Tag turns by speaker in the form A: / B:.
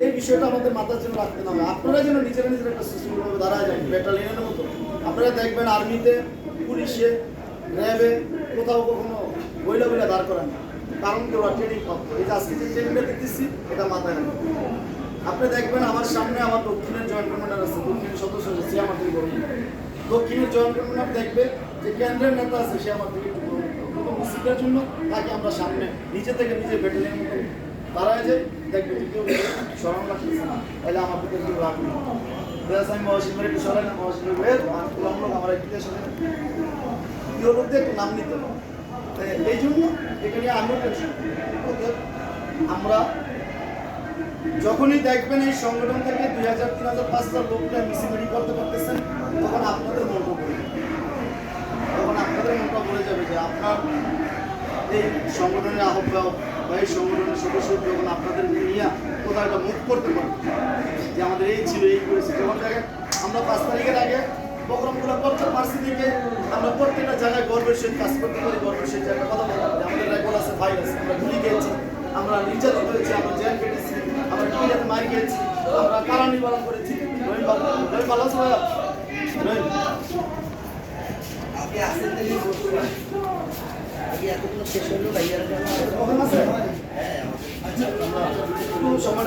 A: এই বিষয়টা আমাদের মাথার জন্য রাখতে হবে। আপনারা যেন নিজেরা নিজের একটা সুশৃঙ্খলভাবে দাঁড়ায় যান ব্যাটালিয়নের মতো। আপনারা দেখবেন আর্মিতে, পুলিশে, র্যাবে কোথাও কখনো বইলা দাঁড় করান না, কারণ কি ওরা ট্রেনিং প্রাপ্ত। এই যে আজকে যে ট্রেনিংটা দিতেছি এটা মাথায় রাখবেন। আপনি দেখবেন আমার সামনে আমার দক্ষিণের জয়েন্ট কমান্ডার আছে, দক্ষিণের সদস্য আছে, সে আমার থেকে বড়। দক্ষিণের জয়েন্ট কমান্ডার দেখবে যে কেন্দ্রের নেতা আছে, সে আমার থেকে একটু বড়। মিছিলের জন্য তাকে আমরা সামনে নিজে থেকে নিজে ব্যাটালিয়নের মতো দাঁড়ায় যাই, দেখবে যে কেউ স্মরণ রাখতেছে না, তাহলে আমার দিকে কেউ রাখবে না। আমি মহাশিবের একটু সরাই না, মহাশিবের তুলনামূলক আমার একটু প্রিয় লোকদের একটু নাম নিতে হবে। এই জন্য এটা নিয়ে আমিও টেনশন। আমরা যখনই দেখবেন এই সংগঠন থেকে 2000, 3000, 5000 লোকরা মিছিমিটি করতে পারতেছেন, তখন আপনাদের মনটা পড়ে যাবে। তখন আপনাদের মনটা পড়ে যাবে যে আপনার এই সংগঠনের আহ্বায়ক বা এই সংগঠনের সদস্য যখন আপনাদেরকে নিয়ে কোথাও একটা মুখ করতে পারে যে আমাদের এই ছিল, এই করেছি। যখন দেখেন আমরা 5 তারিখের আগে প্রোগ্রামগুলো করতে পারছি দেখে আমরা প্রত্যেকটা জায়গায় গর্বের সহিত কাজ করতে পারি, গর্বের সহিত একটা কথা বলতে পারি। আমাদের রেকর্ড আছে, ফাইল আছে, আমরা গুলি খেয়েছি, আমরা নির্যাতন করেছি, আমরা জেল কেটেছি, আমরা টিভিতে মার খেয়েছি, আমরা কারা নিবারণ করেছি। রহিম ভালো আছে ভাইয়া? রহিম কখন আছে? আচ্ছা, আমরা একটু সময়